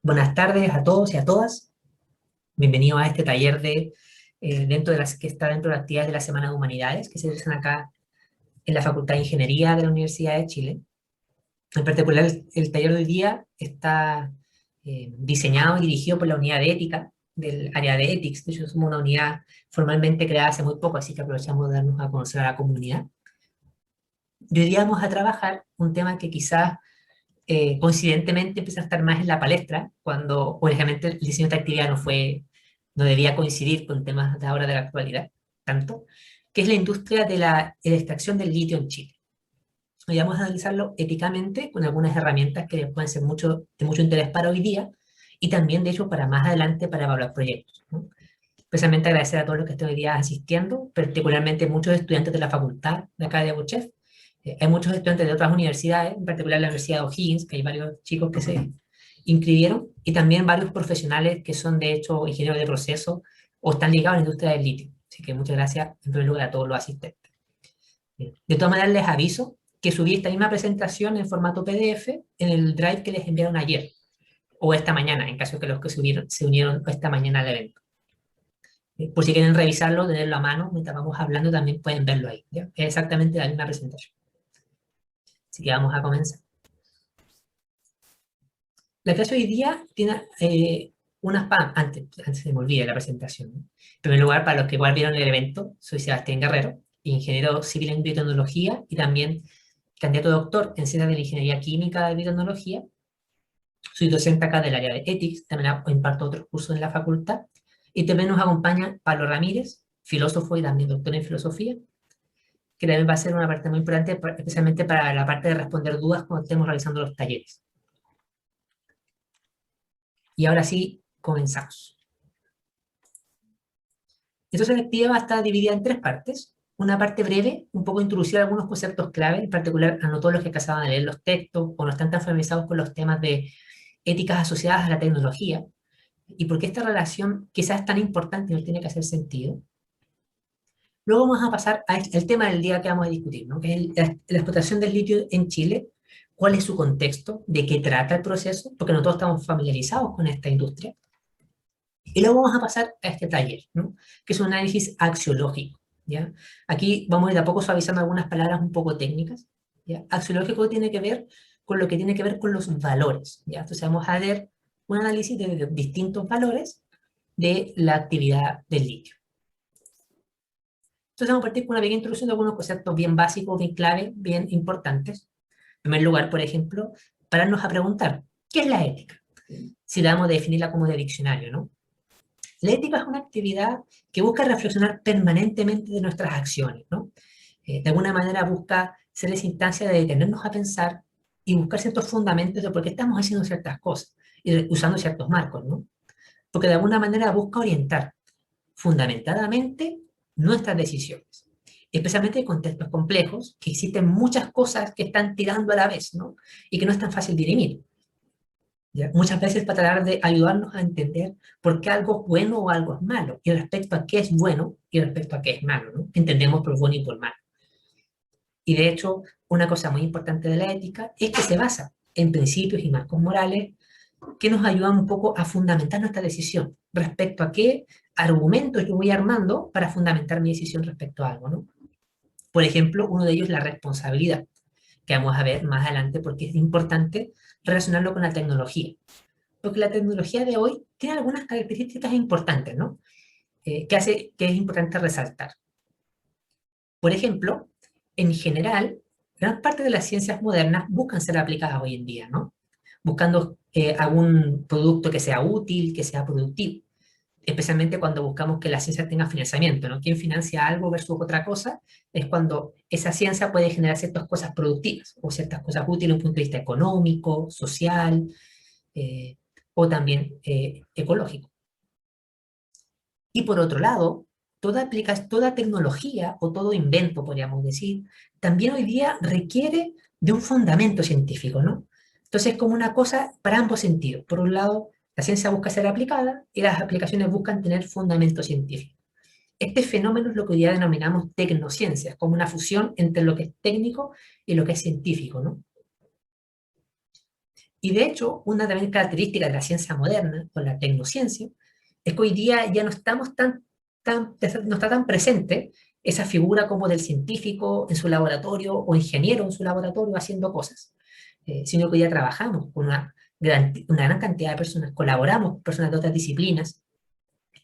Buenas tardes a todos y a todas. Bienvenidos a este taller que está dentro de las actividades de la Semana de Humanidades que se realizan acá en la Facultad de Ingeniería de la Universidad de Chile. En particular, el taller de hoy día está diseñado y dirigido por la unidad de ética del área de Ethics. De hecho, somos una unidad formalmente creada hace muy poco, así que aprovechamos de darnos a conocer a la comunidad. Y hoy día vamos a trabajar un tema que quizás coincidentemente empieza a estar más en la palestra, cuando originalmente el diseño de esta actividad no debía coincidir con temas de ahora de la actualidad, tanto, que es la industria de la extracción del litio en Chile. Hoy vamos a analizarlo éticamente con algunas herramientas que pueden ser de mucho interés para hoy día y también, de hecho, para más adelante para evaluar proyectos, ¿no? Especialmente agradecer a todos los que están hoy día asistiendo, particularmente muchos estudiantes de la facultad de acá de Abuchef. Hay muchos estudiantes de otras universidades, en particular la Universidad de O'Higgins, que hay varios chicos que se inscribieron, y también varios profesionales que son de hecho ingenieros de proceso o están ligados a la industria del litio. Así que muchas gracias en primer lugar a todos los asistentes. De todas maneras les aviso que subí esta misma presentación en formato PDF en el Drive que les enviaron ayer, o esta mañana, en caso de que los que se unieron esta mañana al evento. Por si quieren revisarlo, tenerlo a mano, mientras vamos hablando también pueden verlo ahí, ¿ya? Es exactamente la misma presentación. Así que vamos a comenzar. La clase hoy día tiene antes se me olvide la presentación, ¿no? En primer lugar, para los que igual vieron el evento, soy Sebastián Guerrero, ingeniero civil en biotecnología y también candidato a doctor en ciencias de la ingeniería química de biotecnología. Soy docente acá del área de Ethics, también imparto otros cursos en la facultad. Y también nos acompaña Pablo Ramírez, filósofo y también doctor en filosofía, que también va a ser una parte muy importante, especialmente para la parte de responder dudas cuando estemos realizando los talleres. Y ahora sí, comenzamos. Entonces la actividad va a estar dividida en tres partes. Una parte breve, un poco introducir algunos conceptos clave, en particular a no todos los que acaban de leer los textos o no están tan familiarizados con los temas de éticas asociadas a la tecnología y por qué esta relación quizás es tan importante y nos tiene que hacer sentido. Luego vamos a pasar al tema del día que vamos a discutir, ¿no? Que es la explotación del litio en Chile, cuál es su contexto, de qué trata el proceso, porque no todos estamos familiarizados con esta industria. Y luego vamos a pasar a este taller, ¿no? Que es un análisis axiológico, ¿ya? Aquí vamos a ir de a poco suavizando algunas palabras un poco técnicas, ¿ya? Axiológico tiene que ver con lo que tiene que ver con los valores, ¿ya? Entonces vamos a ver un análisis de distintos valores de la actividad del litio. Entonces vamos a partir con una pequeña introducción de algunos conceptos bien básicos, bien claves, bien importantes. En primer lugar, por ejemplo, pararnos a preguntar, ¿qué es la ética? Si damos de definirla como de diccionario, ¿no? La ética es una actividad que busca reflexionar permanentemente de nuestras acciones, ¿no? De alguna manera busca ser esa instancia de detenernos a pensar y buscar ciertos fundamentos de por qué estamos haciendo ciertas cosas y usando ciertos marcos, ¿no? Porque de alguna manera busca orientar fundamentadamente nuestras decisiones, especialmente en contextos complejos, que existen muchas cosas que están tirando a la vez, ¿no? Y que no es tan fácil dirimir. ¿Ya? Muchas veces para tratar de ayudarnos a entender por qué algo es bueno o algo es malo, y respecto a qué es bueno y respecto a qué es malo, ¿no? Entendemos por bueno y por malo. Y de hecho, una cosa muy importante de la ética es que se basa en principios y marcos morales que nos ayudan un poco a fundamentar nuestra decisión respecto a qué argumentos yo voy armando para fundamentar mi decisión respecto a algo, ¿no? Por ejemplo, uno de ellos es la responsabilidad, que vamos a ver más adelante porque es importante relacionarlo con la tecnología. Porque la tecnología de hoy tiene algunas características importantes, ¿no? Que es importante resaltar. Por ejemplo, en general, gran parte de las ciencias modernas buscan ser aplicadas hoy en día, ¿no? Buscando algún producto que sea útil, que sea productivo, especialmente cuando buscamos que la ciencia tenga financiamiento, ¿no? Quien financia algo versus otra cosa es cuando esa ciencia puede generar ciertas cosas productivas o ciertas cosas útiles desde un punto de vista económico, social, eh, o también ecológico. Y por otro lado, toda tecnología o todo invento, podríamos decir, también hoy día requiere de un fundamento científico, ¿no? Entonces es como una cosa para ambos sentidos. Por un lado, la ciencia busca ser aplicada y las aplicaciones buscan tener fundamento científico. Este fenómeno es lo que hoy día denominamos tecnociencias, como una fusión entre lo que es técnico y lo que es científico, ¿no? Y de hecho, una también característica de la ciencia moderna, o la tecnociencia, es que hoy día ya no estamos no está tan presente esa figura como del científico en su laboratorio o ingeniero en su laboratorio haciendo cosas, sino que ya trabajamos con una gran cantidad de personas, colaboramos con personas de otras disciplinas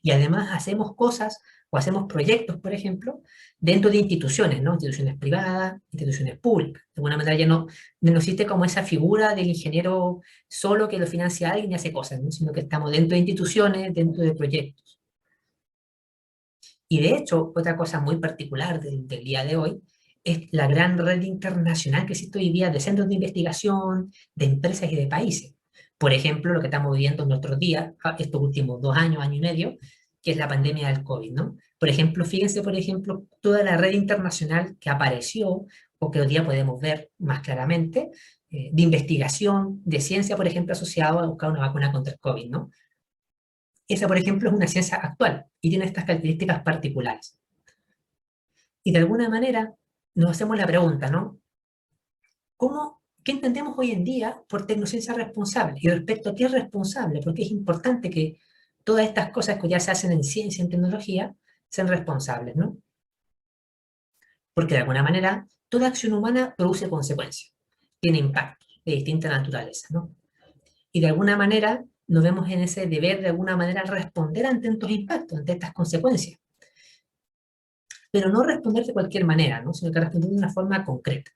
y además hacemos cosas o hacemos proyectos, por ejemplo, dentro de instituciones, ¿no? Instituciones privadas, instituciones públicas. De alguna manera ya no existe como esa figura del ingeniero solo que lo financia alguien y hace cosas, ¿no? Sino que estamos dentro de instituciones, dentro de proyectos. Y de hecho, otra cosa muy particular del día de hoy es la gran red internacional que existe hoy día de centros de investigación, de empresas y de países. Por ejemplo, lo que estamos viviendo en nuestros días, estos últimos 2 años, año y medio, que es la pandemia del COVID, ¿no? Por ejemplo, fíjense, por ejemplo, toda la red internacional que apareció, o que hoy día podemos ver más claramente, de investigación, de ciencia, por ejemplo, asociado a buscar una vacuna contra el COVID, ¿no? Esa, por ejemplo, es una ciencia actual y tiene estas características particulares. Y de alguna manera nos hacemos la pregunta, ¿no? ¿Qué entendemos hoy en día por tecnociencia responsable? Y respecto a qué es responsable, porque es importante que todas estas cosas que ya se hacen en ciencia, en tecnología, sean responsables, ¿no? Porque de alguna manera toda acción humana produce consecuencias, tiene impactos de distinta naturaleza, ¿no? Y de alguna manera nos vemos en ese deber de alguna manera responder ante estos impactos, ante estas consecuencias. Pero no responder de cualquier manera, ¿no? Sino que responder de una forma concreta.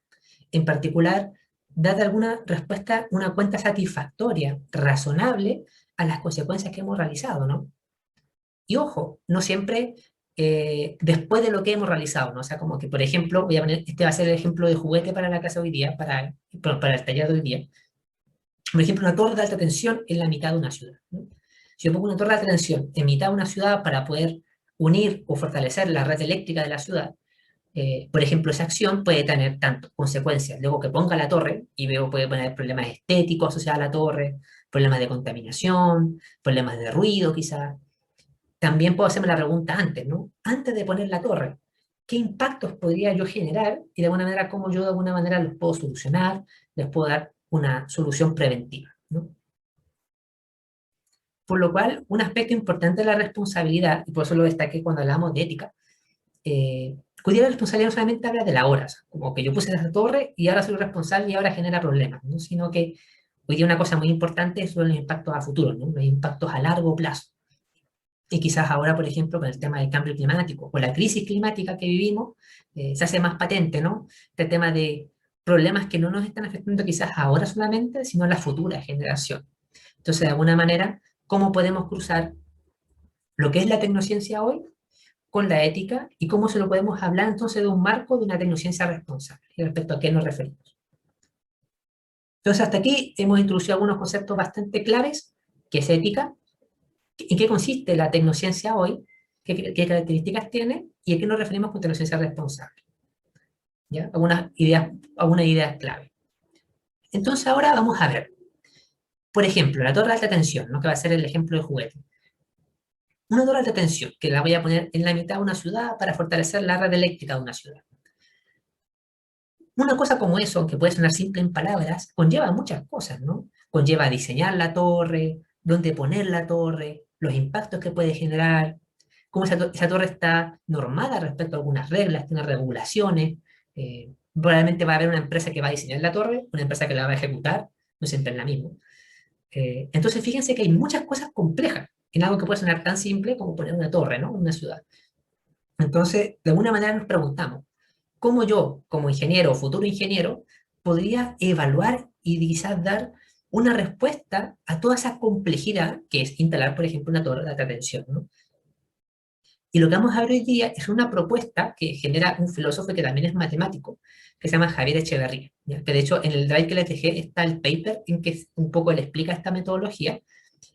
En particular, dar alguna respuesta, una cuenta satisfactoria, razonable a las consecuencias que hemos realizado, ¿no? Y ojo, no siempre después de lo que hemos realizado, ¿no? O sea, como que, por ejemplo, este va a ser el ejemplo de juguete para la casa hoy día, para el taller de hoy día. Por ejemplo, una torre de alta tensión en la mitad de una ciudad, ¿no? Si yo pongo una torre de alta tensión en mitad de una ciudad para poder unir o fortalecer la red eléctrica de la ciudad, por ejemplo, esa acción puede tener tanto consecuencias. Luego que ponga la torre y veo puede poner problemas estéticos asociados a la torre, problemas de contaminación, problemas de ruido quizás. También puedo hacerme la pregunta antes, ¿no? Antes de poner la torre, ¿qué impactos podría yo generar y de alguna manera cómo yo de alguna manera los puedo solucionar, les puedo dar una solución preventiva, ¿no? Por lo cual, un aspecto importante de la responsabilidad, y por eso lo destaqué cuando hablamos de ética, cuidar la responsabilidad no solamente habla de las horas, como que yo puse esa torre y ahora soy responsable y ahora genera problemas, ¿no? Sino que hoy día una cosa muy importante son los impactos a futuro, ¿no? Los impactos a largo plazo. Y quizás ahora, por ejemplo, con el tema del cambio climático o la crisis climática que vivimos, se hace más patente, ¿no? Este tema de problemas que no nos están afectando quizás ahora solamente, sino a la futura generación. Entonces, de alguna manera, ¿cómo podemos cruzar lo que es la tecnociencia hoy con la ética y cómo se lo podemos hablar entonces de un marco de una tecnociencia responsable y respecto a qué nos referimos? Entonces, hasta aquí hemos introducido algunos conceptos bastante claves, que es ética, en qué consiste la tecnociencia hoy, qué características tiene y a qué nos referimos con tecnociencia responsable. ¿Ya? Algunas ideas clave. Entonces, ahora vamos a ver, por ejemplo, la torre de alta tensión, ¿no? Que va a ser el ejemplo de juguete. Una torre de alta tensión que la voy a poner en la mitad de una ciudad para fortalecer la red eléctrica de una ciudad. Una cosa como eso, que puede sonar simple en palabras, conlleva muchas cosas, ¿no? Conlleva diseñar la torre, dónde poner la torre, los impactos que puede generar, cómo esa torre está normada respecto a algunas reglas, tiene regulaciones. Probablemente va a haber una empresa que va a diseñar la torre, una empresa que la va a ejecutar, no siempre es la misma. Entonces, fíjense que hay muchas cosas complejas en algo que puede sonar tan simple como poner una torre, ¿no? En una ciudad. Entonces, de alguna manera nos preguntamos, ¿cómo yo, como ingeniero o futuro ingeniero, podría evaluar y quizás dar una respuesta a toda esa complejidad que es instalar, por ejemplo, una torre de alta tensión, ¿no? Y lo que vamos a ver hoy día es una propuesta que genera un filósofo que también es matemático, que se llama Javier Echeverría, ¿ya? Que de hecho en el drive que les dejé está el paper en que un poco le explica esta metodología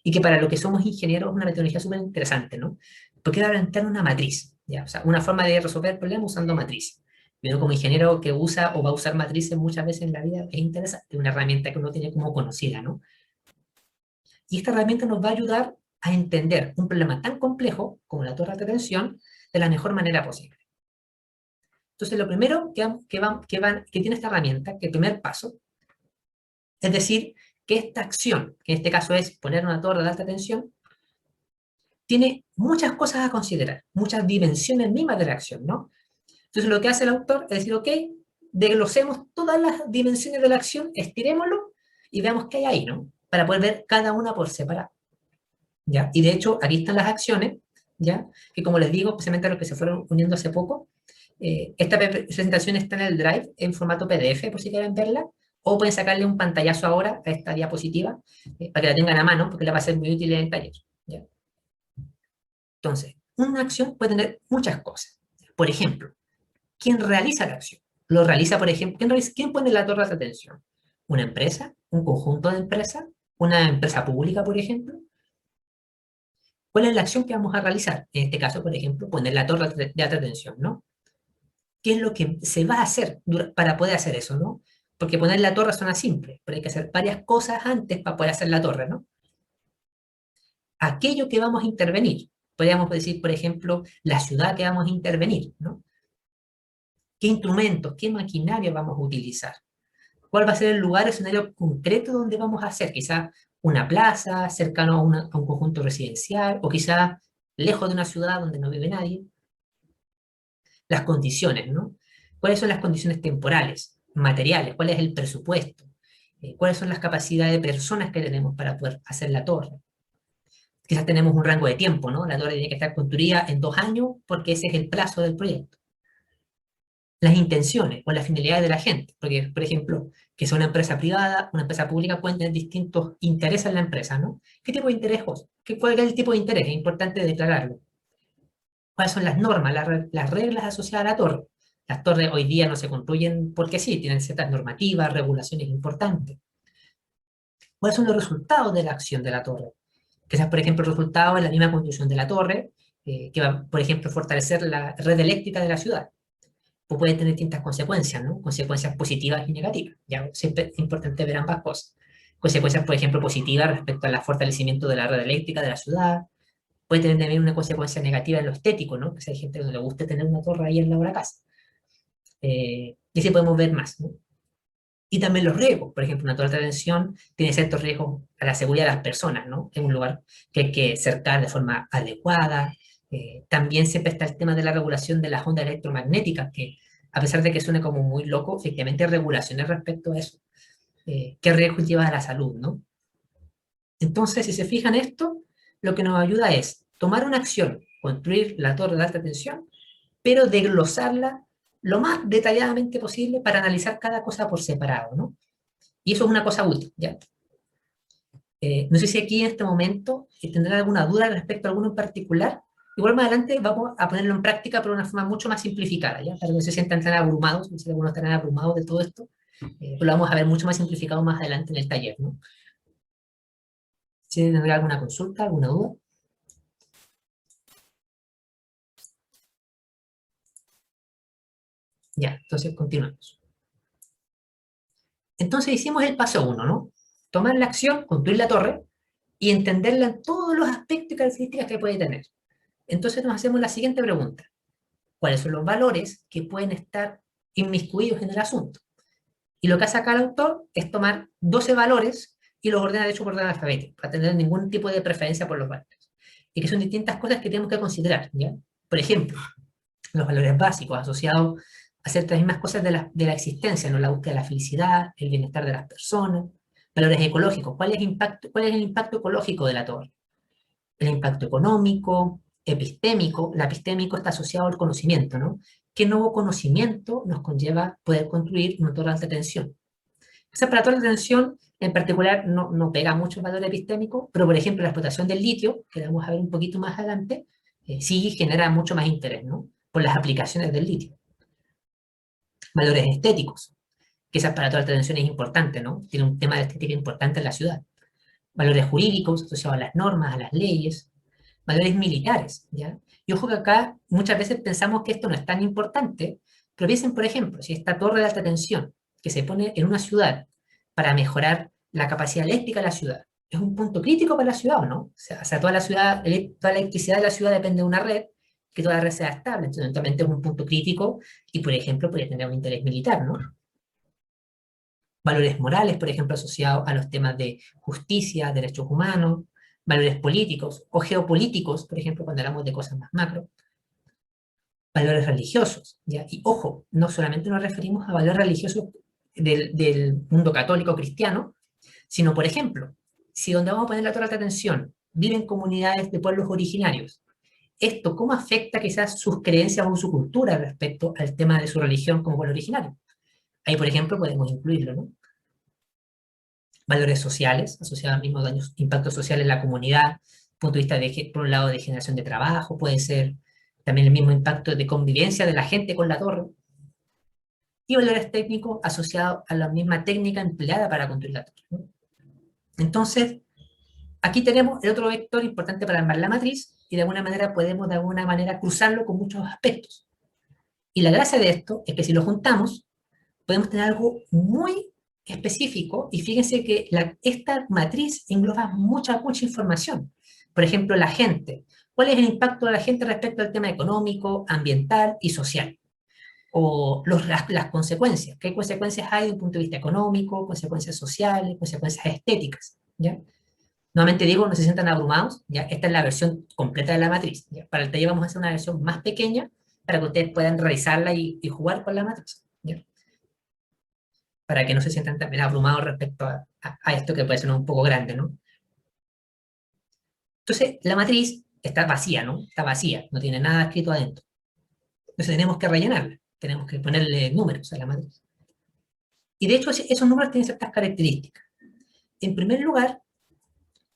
y que para lo que somos ingenieros es una metodología súper interesante, ¿no? Porque va a plantear una matriz, ¿ya? O sea, una forma de resolver el problema usando matriz. Y uno como ingeniero que usa o va a usar matrices muchas veces en la vida es interesante, una herramienta que uno tiene como conocida, ¿no? Y esta herramienta nos va a ayudar a entender un problema tan complejo como la torre de tensión de la mejor manera posible. Entonces, lo primero que tiene esta herramienta, que el primer paso, es decir, que esta acción, que en este caso es poner una torre de alta tensión, tiene muchas cosas a considerar, muchas dimensiones mismas de la acción, ¿no? Entonces lo que hace el autor es decir, ok, desglosemos todas las dimensiones de la acción, estirémoslo y veamos qué hay ahí, ¿no? Para poder ver cada una por separado, ¿ya? Y de hecho, aquí están las acciones, ¿ya? Que como les digo, especialmente a los que se fueron uniendo hace poco, esta presentación está en el Drive en formato PDF, por si quieren verla, o pueden sacarle un pantallazo ahora a esta diapositiva para que la tengan a mano, porque la va a ser muy útil en el taller, ¿ya? Entonces, una acción puede tener muchas cosas. Por ejemplo, ¿quién realiza la acción? Lo realiza, por ejemplo, ¿quién pone la torre de atención? ¿Una empresa? ¿Un conjunto de empresas? ¿Una empresa pública, por ejemplo? ¿Cuál es la acción que vamos a realizar? En este caso, por ejemplo, poner la torre de alta tensión, ¿no? ¿Qué es lo que se va a hacer para poder hacer eso, ¿no? Porque poner la torre suena simple, pero hay que hacer varias cosas antes para poder hacer la torre, ¿no? Aquello que vamos a intervenir. Podríamos decir, por ejemplo, la ciudad que vamos a intervenir, ¿no? ¿Qué instrumentos, qué maquinaria vamos a utilizar? ¿Cuál va a ser el lugar, escenario concreto donde vamos a hacer? Quizá una plaza, cercano a un conjunto residencial, o quizá lejos de una ciudad donde no vive nadie. Las condiciones, ¿no? ¿Cuáles son las condiciones temporales, materiales? ¿Cuál es el presupuesto? ¿Cuáles son las capacidades de personas que tenemos para poder hacer la torre? Quizás tenemos un rango de tiempo, ¿no? La torre tiene que estar construida en 2 años porque ese es el plazo del proyecto. Las intenciones o las finalidades de la gente, porque, por ejemplo, que sea una empresa privada, una empresa pública, pueden tener distintos intereses en la empresa, ¿no? ¿Qué tipo de interés? ¿Cuál es el tipo de interés? Es importante declararlo. ¿Cuáles son las normas, las reglas asociadas a la torre? Las torres hoy día no se construyen porque sí, tienen ciertas normativas, regulaciones importantes. ¿Cuáles son los resultados de la acción de la torre? Quizás, por ejemplo, el resultado es la misma construcción de la torre, que va, por ejemplo, a fortalecer la red eléctrica de la ciudad. Pues puede tener distintas consecuencias, ¿no? Consecuencias positivas y negativas. Ya siempre es importante ver ambas cosas. Consecuencias, por ejemplo, positivas respecto al fortalecimiento de la red eléctrica de la ciudad. Puede tener también una consecuencia negativa en lo estético, ¿no? Que si hay gente que no le gusta tener una torre ahí en la casa. Y así podemos ver más, ¿no? Y también los riesgos. Por ejemplo, una torre de tensión tiene ciertos riesgos a la seguridad de las personas, ¿no? Es un lugar que hay que cercar de forma adecuada. También siempre está el tema de la regulación de las ondas electromagnéticas, que a pesar de que suene como muy loco, efectivamente hay regulaciones respecto a eso. ¿Qué riesgos lleva a la salud, no? Entonces, si se fijan esto, lo que nos ayuda es tomar una acción, construir la torre de alta tensión, pero desglosarla lo más detalladamente posible para analizar cada cosa por separado, ¿no? Y eso es una cosa útil, ¿ya? No sé si aquí en este momento tendrán alguna duda respecto a alguno en particular. Igual más adelante vamos a ponerlo en práctica, pero de una forma mucho más simplificada, ¿ya? Para que no se sientan tan abrumados, no sé si algunos estarán abrumados de todo esto, pero lo vamos a ver mucho más simplificado más adelante en el taller, ¿no? Si tendrá alguna consulta, alguna duda. Ya, entonces continuamos. Entonces hicimos el paso uno, ¿no? Tomar la acción, construir la torre y entenderla en todos los aspectos y características que puede tener. Entonces nos hacemos la siguiente pregunta. ¿Cuáles son los valores que pueden estar inmiscuidos en el asunto? Y lo que hace acá el autor es tomar 12 valores y los ordena de hecho por orden alfabético, para tener ningún tipo de preferencia por los valores. Y que son distintas cosas que tenemos que considerar, ¿ya? Por ejemplo, los valores básicos asociados a ciertas mismas cosas de la existencia, ¿no? La búsqueda de la felicidad, el bienestar de las personas, valores ecológicos. ¿Cuál es el impacto ecológico de la torre? El impacto económico, epistémico. El epistémico está asociado al conocimiento, ¿no? ¿Qué nuevo conocimiento nos conlleva poder construir una torre de alta tensión? Esa para torre de tensión en particular no pega mucho el valor epistémico, pero por ejemplo la explotación del litio, que vamos a ver un poquito más adelante, sí genera mucho más interés, ¿no? Por las aplicaciones del litio. Valores estéticos, que esa para toda la tensión es importante, ¿no? Tiene un tema de estética importante en la ciudad. Valores jurídicos asociados a las normas, a las leyes. Valores militares, ¿ya? Y ojo que acá muchas veces pensamos que esto no es tan importante, pero piensen, por ejemplo, si esta torre de alta tensión que se pone en una ciudad para mejorar la capacidad eléctrica de la ciudad, es un punto crítico para la ciudad, ¿o no? O sea, toda la ciudad, toda la electricidad de la ciudad depende de una red, que toda la red sea estable, entonces eventualmente es un punto crítico y, por ejemplo, puede tener un interés militar, ¿no? valores morales, por ejemplo, asociados a los temas de justicia, derechos humanos, valores políticos o geopolíticos, por ejemplo, cuando hablamos de cosas más macro, valores religiosos, ¿ya? Y ojo, no solamente nos referimos a valores religiosos del mundo católico cristiano, sino, por ejemplo, si donde vamos a poner la toda la atención viven comunidades de pueblos originarios, ¿esto cómo afecta quizás sus creencias o su cultura respecto al tema de su religión como pueblo originario? Ahí, por ejemplo, podemos incluirlo, ¿no? Valores sociales, asociados al mismo daño, impacto social en la comunidad, punto de vista de, por un lado, de generación de trabajo, puede ser también el mismo impacto de convivencia de la gente con la torre, y valores técnicos asociados a la misma técnica empleada para construir la torre, ¿no? Entonces, aquí tenemos el otro vector importante para armar la matriz, y de alguna manera podemos de alguna manera cruzarlo con muchos aspectos. Y la gracia de esto es que si lo juntamos, podemos tener algo muy específico, y fíjense que esta matriz engloba mucha información. Por ejemplo, la gente. ¿Cuál es el impacto de la gente respecto al tema económico, ambiental y social? O las consecuencias. ¿Qué consecuencias hay desde un punto de vista económico, consecuencias sociales, consecuencias estéticas? ¿Ya? Nuevamente digo, no se sientan abrumados, ¿ya? Esta es la versión completa de la matriz, ¿ya? Para el taller vamos a hacer una versión más pequeña para que ustedes puedan revisarla y jugar con la matriz, ¿ya? Para que no se sientan también abrumados respecto a esto que puede ser un poco grande, ¿no? Entonces, la matriz está vacía, ¿no? Está vacía, no tiene nada escrito adentro. Entonces tenemos que rellenarla, tenemos que ponerle números a la matriz. Y de hecho, esos números tienen ciertas características. En primer lugar,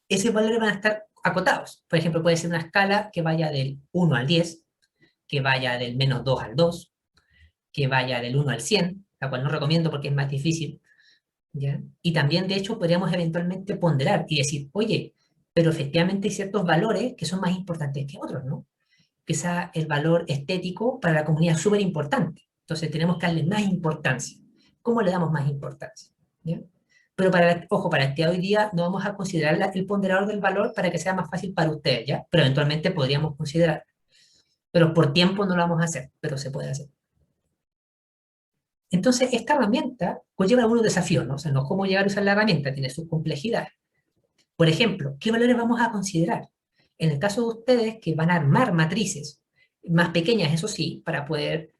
esos valores van a estar acotados. Por ejemplo, puede ser una escala que vaya del 1 al 10, que vaya del -2 al 2, que vaya del 1 al 100, la cual no recomiendo porque es más difícil, ¿ya? Y también, de hecho, podríamos eventualmente ponderar y decir, oye, pero efectivamente hay ciertos valores que son más importantes que otros, ¿no? Quizá el valor estético para la comunidad es súper importante. Entonces tenemos que darle más importancia. ¿Cómo le damos más importancia? ¿Ya? Pero ojo, para que hoy día no vamos a considerar el ponderador del valor para que sea más fácil para ustedes, ¿ya? Pero eventualmente podríamos considerar. Pero por tiempo no lo vamos a hacer, pero se puede hacer. Entonces, esta herramienta conlleva algunos desafíos, ¿no? O sea, no es cómo llegar a usar la herramienta, tiene sus complejidades. Por ejemplo, ¿qué valores vamos a considerar? En el caso de ustedes que van a armar matrices más pequeñas, eso sí, para poder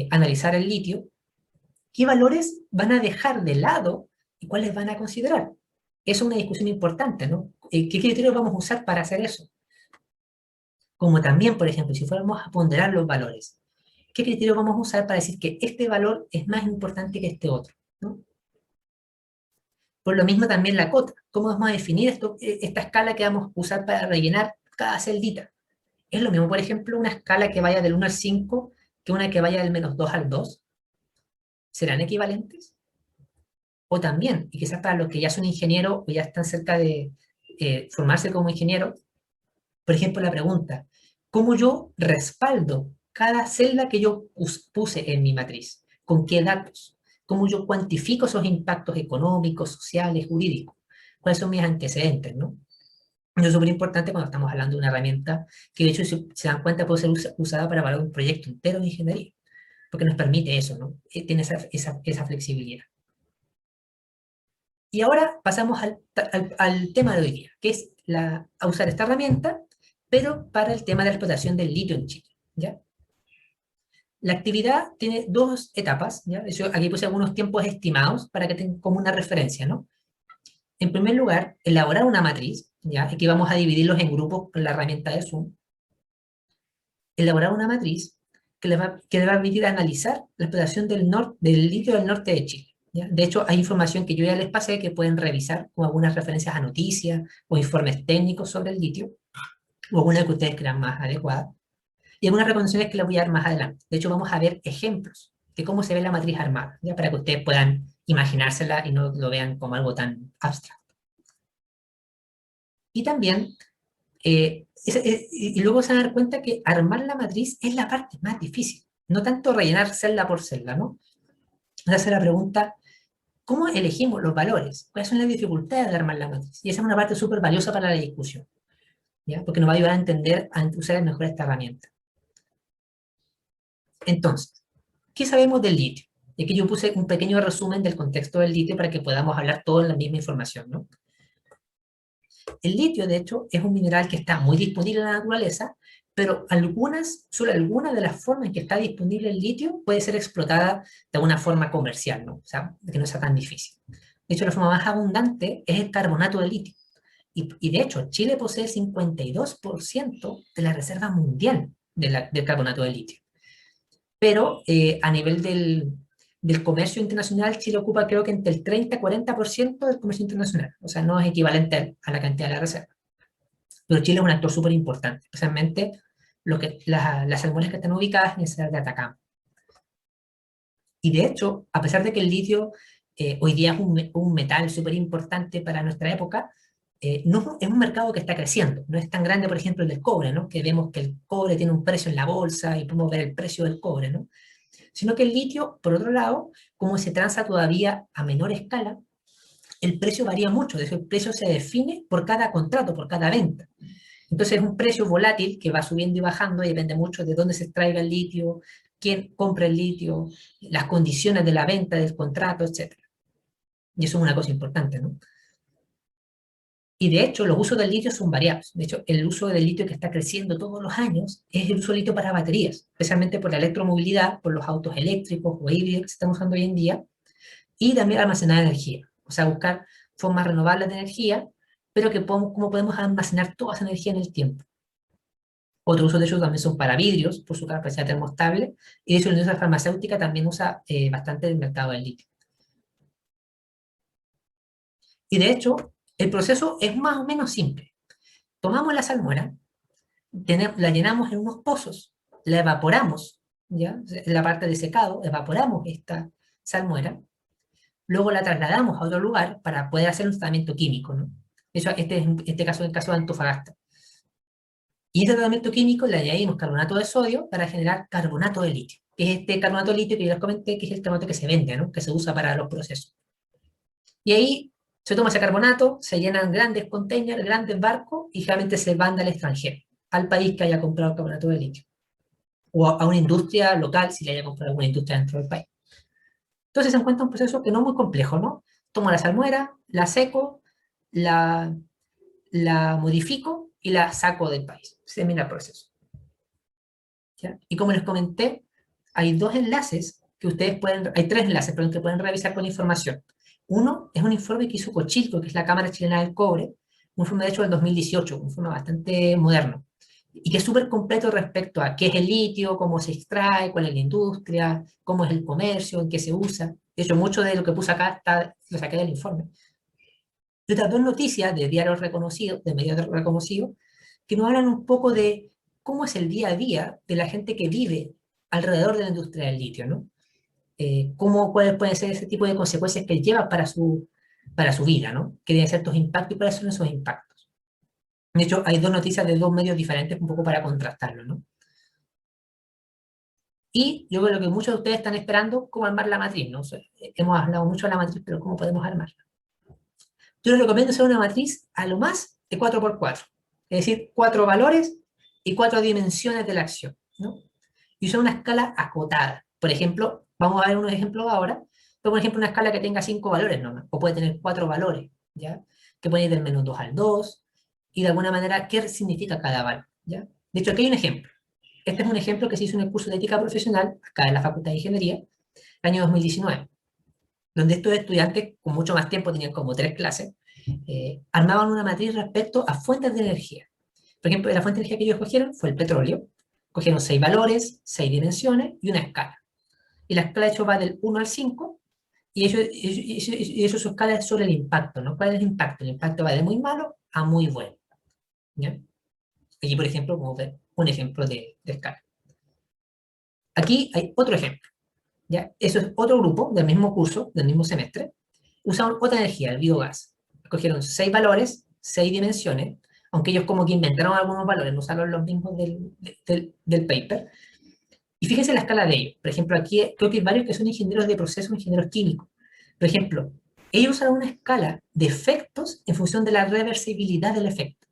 analizar el litio, ¿qué valores van a dejar de lado y cuáles van a considerar? Eso es una discusión importante, ¿no? ¿Qué criterios vamos a usar para hacer eso? Como también, por ejemplo, si fuéramos a ponderar los valores, ¿qué criterios vamos a usar para decir que este valor es más importante que este otro, ¿no? Por lo mismo también la cota. ¿Cómo vamos a definir esta escala que vamos a usar para rellenar cada celdita? Es lo mismo, por ejemplo, una escala que vaya del 1 al 5 que una que vaya del -2 al 2. ¿Serán equivalentes? O también, y quizás para los que ya son ingenieros o ya están cerca de formarse como ingeniero, por ejemplo, la pregunta, ¿cómo yo respaldo cada celda que yo puse en mi matriz? ¿Con qué datos? ¿Cómo yo cuantifico esos impactos económicos, sociales, jurídicos? ¿Cuáles son mis antecedentes, no? Eso es súper importante cuando estamos hablando de una herramienta que, de hecho, si se dan cuenta, puede ser usada para evaluar un proyecto entero de ingeniería, porque nos permite eso, ¿no? Tiene esa flexibilidad. Y ahora pasamos al tema de hoy día, que es a usar esta herramienta, pero para el tema de la explotación del litio en Chile, ¿ya? La actividad tiene dos etapas, ¿ya? Yo aquí puse algunos tiempos estimados para que tengan como una referencia, ¿no? En primer lugar, elaborar una matriz, ¿ya? Aquí vamos a dividirlos en grupos con la herramienta de Zoom. Elaborar una matriz que le va a permitir analizar la explotación del litio del norte de Chile, ¿ya? De hecho, hay información que yo ya les pasé que pueden revisar con algunas referencias a noticias o informes técnicos sobre el litio, o alguna que ustedes crean más adecuada, y algunas recomendaciones que les voy a dar más adelante. De hecho, vamos a ver ejemplos de cómo se ve la matriz armada, ¿ya? Para que ustedes puedan imaginársela y no lo vean como algo tan abstracto. Y también y luego se van a dar cuenta que armar la matriz es la parte más difícil, no tanto rellenar celda por celda, ¿no? Se hace la pregunta, ¿cómo elegimos los valores? ¿Cuáles son las dificultades de armar la matriz? Y esa es una parte súper valiosa para la discusión, ¿ya? Porque nos va a ayudar a entender, a usar mejor esta herramienta. Entonces, ¿qué sabemos del litio? Y aquí yo puse un pequeño resumen del contexto del litio para que podamos hablar todos en la misma información, ¿no? El litio, de hecho, es un mineral que está muy disponible en la naturaleza, pero solo algunas de las formas en que está disponible el litio puede ser explotada de una forma comercial, ¿no? O sea, que no sea tan difícil. De hecho, la forma más abundante es el carbonato de litio. Y de hecho, Chile posee el 52% de la reserva mundial del carbonato de litio. Pero a nivel del comercio internacional, Chile ocupa creo que entre el 30 y 40% del comercio internacional. O sea, no es equivalente a la cantidad de la reserva. Pero Chile es un actor súper importante, especialmente las salmueras que están ubicadas en el Cerro de Atacama. Y de hecho, a pesar de que el litio hoy día es un metal súper importante para nuestra época, no, es un mercado que está creciendo. No es tan grande, por ejemplo, el del cobre, ¿no? Que vemos que el cobre tiene un precio en la bolsa y podemos ver el precio del cobre, ¿no? Sino que el litio, por otro lado, como se transa todavía a menor escala, el precio varía mucho. De hecho, el precio se define por cada contrato, por cada venta. Entonces es un precio volátil que va subiendo y bajando y depende mucho de dónde se extraiga el litio, quién compra el litio, las condiciones de la venta del contrato, etcétera. Y eso es una cosa importante, ¿no? Y de hecho, los usos del litio son variados. De hecho, el uso del litio que está creciendo todos los años es el uso del litio para baterías, especialmente por la electromovilidad, por los autos eléctricos o híbridos que se están usando hoy en día, y también almacenar energía. O sea, buscar formas renovables de energía, pero cómo podemos almacenar toda esa energía en el tiempo. Otro uso de ellos también son para vidrios, por su capacidad termostable, y de hecho la industria farmacéutica también usa bastante el mercado del litio. Y de hecho, el proceso es más o menos simple. Tomamos la salmuera, la llenamos en unos pozos, la evaporamos, ¿ya? En la parte de secado, evaporamos esta salmuera, luego la trasladamos a otro lugar para poder hacer un tratamiento químico, ¿no? Eso, este caso es el caso de Antofagasta. Y ese tratamiento químico le añadimos carbonato de sodio para generar carbonato de litio, que es este carbonato de litio que ya les comenté, que es el carbonato que se vende, ¿no? Que se usa para los procesos. Y ahí se toma ese carbonato, se llenan grandes containers, grandes barcos, y realmente se manda al extranjero, al país que haya comprado carbonato de litio. O a una industria local, si le haya comprado alguna industria dentro del país. Entonces se encuentra un proceso que no es muy complejo, ¿no? Tomo la salmuera, la seco, la, la modifico y la saco del país. Se termina el proceso. ¿Ya? Y como les comenté, hay hay tres enlaces, perdón, que pueden revisar con información. Uno es un informe que hizo Cochilco, que es la Cámara Chilena del Cobre, un informe de hecho del 2018, un informe bastante moderno, y que es súper completo respecto a qué es el litio, cómo se extrae, cuál es la industria, cómo es el comercio, en qué se usa. De hecho, mucho de lo que puse acá lo saqué del informe. Y otras dos noticias de diarios reconocidos, de medios reconocidos, que nos hablan un poco de cómo es el día a día de la gente que vive alrededor de la industria del litio, ¿no? Cuáles pueden ser ese tipo de consecuencias que lleva para su vida, ¿no? Que deben ser estos impactos y cuáles son esos impactos. De hecho, hay dos noticias de dos medios diferentes un poco para contrastarlo, ¿no? Y yo creo que muchos de ustedes están esperando cómo armar la matriz, ¿no? O sea, hemos hablado mucho de la matriz, pero ¿cómo podemos armarla? Yo les recomiendo hacer una matriz a lo más de 4x4, es decir, 4 valores y 4 dimensiones de la acción, ¿no? Y usar una escala acotada. Por ejemplo, vamos a ver unos ejemplos ahora, pero por ejemplo una escala que tenga 5 valores nomás, o puede tener 4 valores, ¿ya? Que puede ir del menos 2 al 2, y de alguna manera, ¿qué significa cada valor? ¿Ya? De hecho, aquí hay un ejemplo. Este es un ejemplo que se hizo en el curso de ética profesional, acá en la Facultad de Ingeniería, el año 2019, donde estos estudiantes, con mucho más tiempo, tenían como 3 clases, armaban una matriz respecto a fuentes de energía. Por ejemplo, la fuente de energía que ellos cogieron fue el petróleo. Cogieron 6 valores, 6 dimensiones y una escala. Y la escala de hecho va del 1 al 5, y eso su escala es sobre el impacto, ¿no? ¿Cuál es el impacto? El impacto va de muy malo a muy bueno. ¿Ya? Aquí, por ejemplo, vamos a ver un ejemplo de escala. Aquí hay otro ejemplo. ¿Ya? Eso es otro grupo del mismo curso, del mismo semestre. Usaron otra energía, el biogás. Cogieron 6 valores, 6 dimensiones, aunque ellos como que inventaron algunos valores, no usaron los mismos del paper. Y fíjense la escala de ellos. Por ejemplo, aquí creo que hay varios que son ingenieros de procesos, ingenieros químicos. Por ejemplo, ellos usan una escala de efectos en función de la reversibilidad del efecto.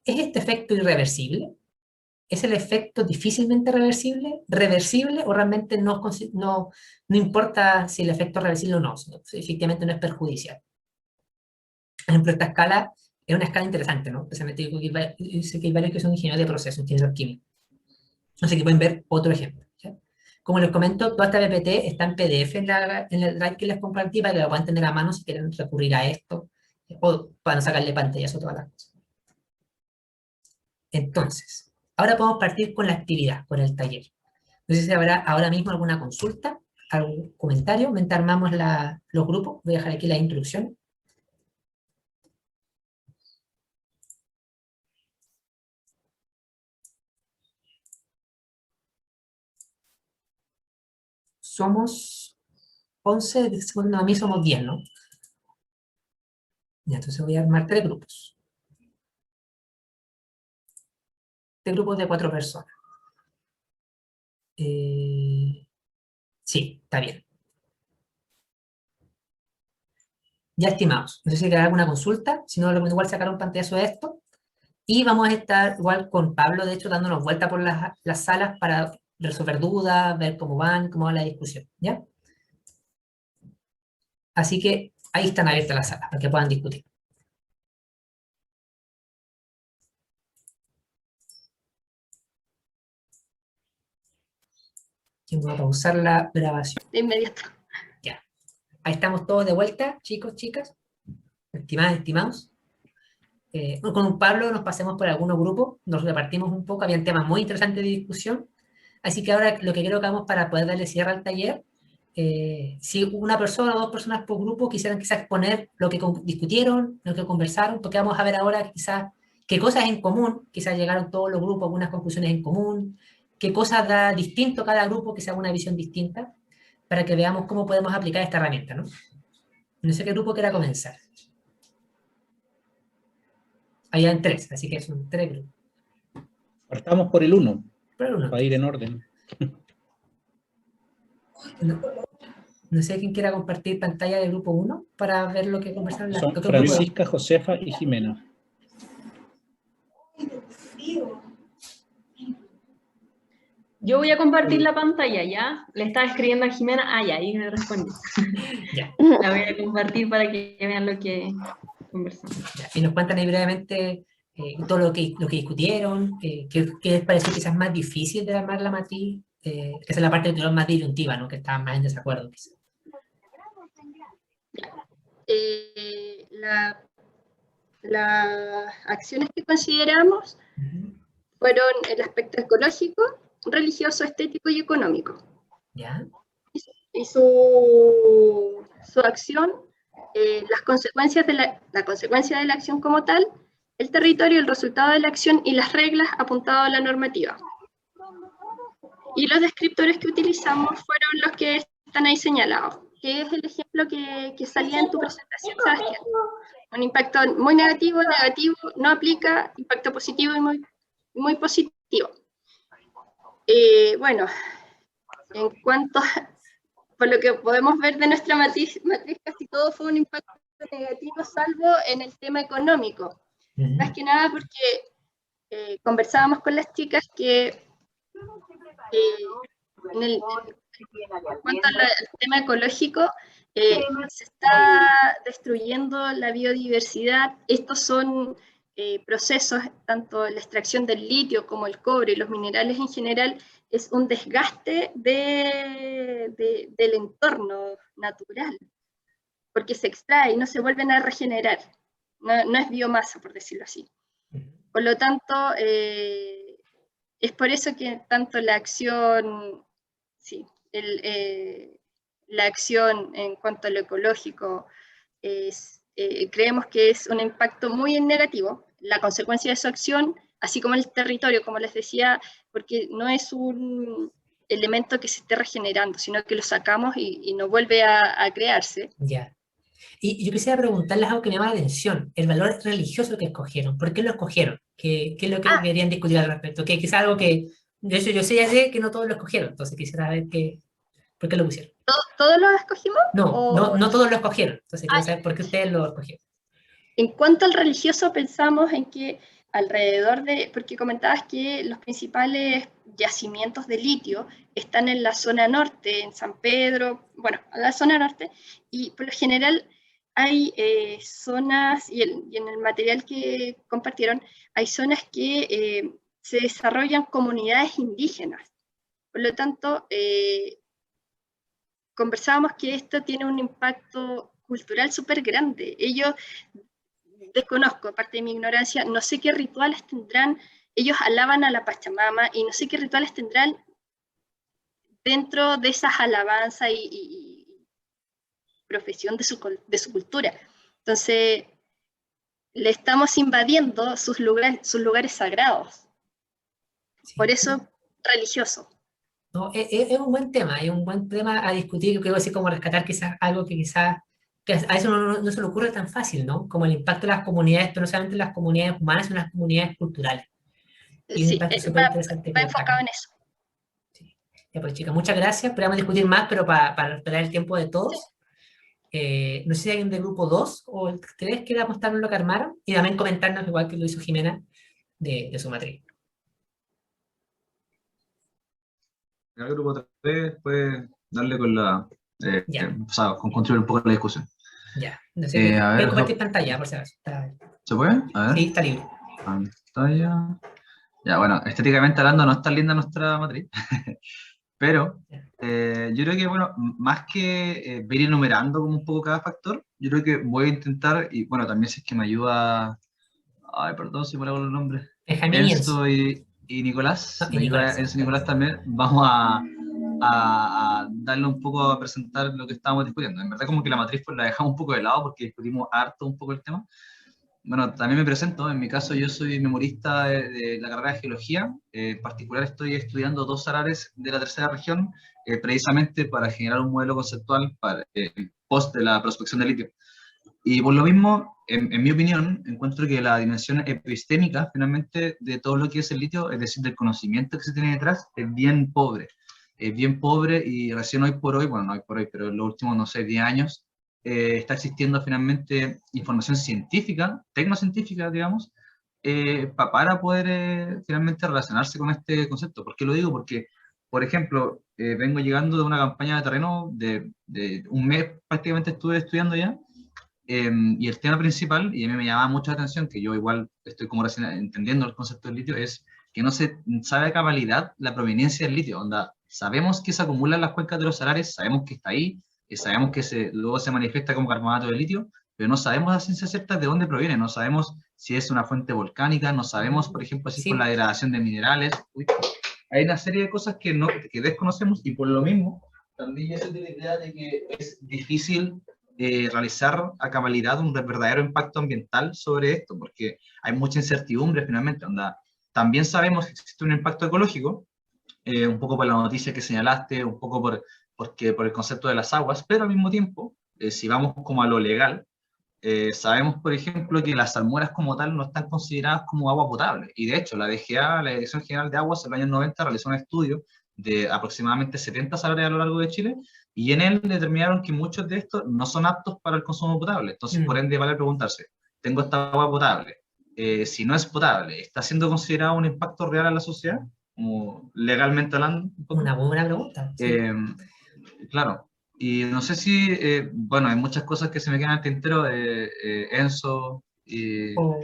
¿Es este efecto irreversible? ¿Es el efecto difícilmente reversible o realmente no importa si el efecto es reversible o no? Si efectivamente no es perjudicial. Por ejemplo, esta escala es una escala interesante, ¿no? Especialmente sé que hay varios que son ingenieros de procesos, ingenieros químicos. No sé que pueden ver otro ejemplo. ¿Ya? Como les comento, toda esta PPT está en PDF en el drive que les compartí para que la puedan tener a mano si quieren recurrir a esto o para sacarle pantallas o todas las cosas. Entonces, ahora podemos partir con la actividad, con el taller. No sé si habrá ahora mismo alguna consulta, algún comentario, mientras armamos los grupos. Voy a dejar aquí la introducción. Somos 11, no, a mí somos 10, ¿no? Ya, entonces voy a armar 3 grupos. 3 grupos de 4 personas. Sí, está bien. Ya estimados. No sé si queda alguna consulta, si no, igual sacar un pantallazo de esto. Y vamos a estar igual con Pablo, de hecho, dándonos vuelta por las salas para resolver dudas, ver cómo va la discusión, ¿ya? Así que ahí están abiertas las salas para que puedan discutir. Y voy a pausar la grabación. De inmediato. Ya. Ahí estamos todos de vuelta, chicos, chicas, estimadas, estimados. Con Pablo nos pasemos por algunos grupos, nos repartimos un poco, habían temas muy interesantes de discusión. Así que ahora lo que creo que hagamos para poder darle cierre al taller, si una persona o 2 personas por grupo quisieran quizás exponer lo que discutieron, lo que conversaron, porque vamos a ver ahora quizás qué cosas en común, quizás llegaron todos los grupos a algunas conclusiones en común, qué cosas da distinto cada grupo, quizás una visión distinta, para que veamos cómo podemos aplicar esta herramienta, ¿no? No sé qué grupo quiera comenzar. Habían 3, así que son 3 grupos. Partamos por el 1, Pero para ir en orden. No sé quién quiera compartir pantalla del grupo 1 para ver lo que conversaron las Son Francisca, Josefa y Jimena. Yo voy a compartir la pantalla, ¿ya? Le estaba escribiendo a Jimena. Ah, ya, ahí me respondió. Ya. La voy a compartir para que vean lo que conversamos. Ya. Y nos cuentan ahí brevemente todo lo que discutieron, qué les pareció quizás más difícil de armar la matriz, esa es la parte que más disyuntiva, ¿no? Que estaban más en desacuerdo, quizás. Las acciones que consideramos fueron el aspecto ecológico, religioso, estético y económico. ¿Ya? Y su acción, las consecuencias la consecuencia de la acción como tal, el territorio, el resultado de la acción y las reglas apuntado a la normativa. Y los descriptores que utilizamos fueron los que están ahí señalados, que es el ejemplo que salía en tu presentación, Sebastián. Un impacto muy negativo, no aplica, impacto positivo y muy positivo. Bueno, en cuanto por lo que podemos ver de nuestra matriz, casi todo fue un impacto negativo, salvo en el tema económico. Más que nada porque conversábamos con las chicas que en cuanto al tema ecológico, se está destruyendo la biodiversidad. Estos son procesos, tanto la extracción del litio como el cobre y los minerales en general, es un desgaste del entorno natural, porque se extrae y no se vuelven a regenerar. No es biomasa, por decirlo así. Por lo tanto, es por eso que tanto la acción, sí, la acción en cuanto a lo ecológico creemos que es un impacto muy negativo, la consecuencia de su acción, así como el territorio, como les decía, porque no es un elemento que se esté regenerando, sino que lo sacamos y no vuelve a crearse. Ya. Y yo quisiera preguntarles algo que me llama la atención, el valor religioso que escogieron. ¿Por qué lo escogieron? ¿Qué es lo que querían discutir al respecto? Que quizás algo que, de hecho, yo sé ya sé que no todos lo escogieron, entonces quisiera ver por qué lo pusieron. ¿Todos lo escogimos? No todos lo escogieron, entonces quiero saber por qué ustedes lo escogieron. En cuanto al religioso, pensamos en que alrededor de, porque comentabas que los principales yacimientos de litio están en la zona norte, en San Pedro, bueno, en la zona norte, y por lo general hay zonas, y en el material que compartieron, hay zonas que se desarrollan comunidades indígenas. Por lo tanto, conversábamos que esto tiene un impacto cultural súper grande. Ellos, desconozco, aparte de mi ignorancia, no sé qué rituales tendrán, ellos alaban a la Pachamama y no sé qué rituales tendrán dentro de esas alabanzas y profesión de su cultura. Entonces, le estamos invadiendo sus lugares sagrados. Sí. Por eso, religioso. No, es un buen tema, es un buen tema a discutir. Yo creo así como rescatar quizás algo que quizás que a eso no se le ocurre tan fácil, ¿no? Como el impacto de las comunidades, pero no solamente las comunidades humanas, sino las comunidades culturales. Y un Sí, impacto súper interesante va que enfocado destacan. en eso. Sí. Ya pues, chicas, muchas gracias. Esperamos discutir más, pero para respetar el tiempo de todos. No sé si alguien del grupo 2 o el 3 quiera mostrarnos lo que armaron y también comentarnos, igual que lo hizo Jimena, de su matriz. El grupo 3 puede darle con Ya. o sea, con contribuir un poco a la discusión. Ya. No sé, A ver, pueden compartir pantalla, por si acaso. ¿se puede? A ver. Sí, está libre. Pantalla. Ya, bueno, estéticamente hablando no es tan linda nuestra matriz, pero yo creo que, bueno, más que ir enumerando como un poco cada factor, yo creo que voy a intentar, y bueno, también si es que me ayuda, ay, perdón si me hago los nombres, Benjamín y Enzo. Enzo y Nicolás, No, y me ayuda Nicolás. Enzo y Nicolás también, vamos a darle un poco a presentar lo que estábamos discutiendo. En verdad como que la matriz pues la dejamos un poco de lado porque discutimos harto un poco el tema. Bueno, también me presento, en mi caso yo soy memorista de la carrera de Geología, en particular estoy estudiando 2 salares de la tercera región, precisamente para generar un modelo conceptual para el post de la prospección de litio. Y por lo mismo, en mi opinión, encuentro que la dimensión epistémica, finalmente, de todo lo que es el litio, es decir, del conocimiento que se tiene detrás, es bien pobre. Es bien pobre y recién hoy por hoy, bueno, no hoy por hoy, pero en los últimos, no sé, 10 años, está existiendo finalmente información científica, tecnocientífica, digamos, para poder finalmente relacionarse con este concepto. ¿Por qué lo digo? Porque, por ejemplo, vengo llegando de una campaña de terreno de un mes, prácticamente estuve estudiando ya, y el tema principal, y a mí me llama mucho la atención, que yo igual estoy como recién entendiendo el concepto del litio, es que no se sabe a cabalidad la proveniencia del litio. Onda, sabemos que se acumula en las cuencas de los salares, sabemos que está ahí, sabemos que luego se manifiesta como carbonato de litio, pero no sabemos a ciencia cierta de dónde proviene, no sabemos si es una fuente volcánica, no sabemos, por ejemplo, si es por la degradación de minerales. Uy, hay una serie de cosas que desconocemos y por lo mismo también ya se tiene idea de que es difícil realizar a cabalidad un verdadero impacto ambiental sobre esto, porque hay mucha incertidumbre finalmente. Onda, también sabemos que existe un impacto ecológico, un poco por la noticia que señalaste, un poco por el concepto de las aguas, pero al mismo tiempo, si vamos como a lo legal, sabemos, por ejemplo, que las salmueras como tal no están consideradas como agua potable. Y de hecho, la DGA, la Dirección General de Aguas, en los años 90 realizó un estudio de aproximadamente 70 salares a lo largo de Chile, y en él determinaron que muchos de estos no son aptos para el consumo potable. Entonces, por ende, vale preguntarse, ¿tengo esta agua potable? Si no es potable, ¿está siendo considerado un impacto real a la sociedad? Como legalmente hablando. Una buena pregunta. Sí. Claro. Y no sé si, bueno, hay muchas cosas que se me quedan al tintero, Enzo y... o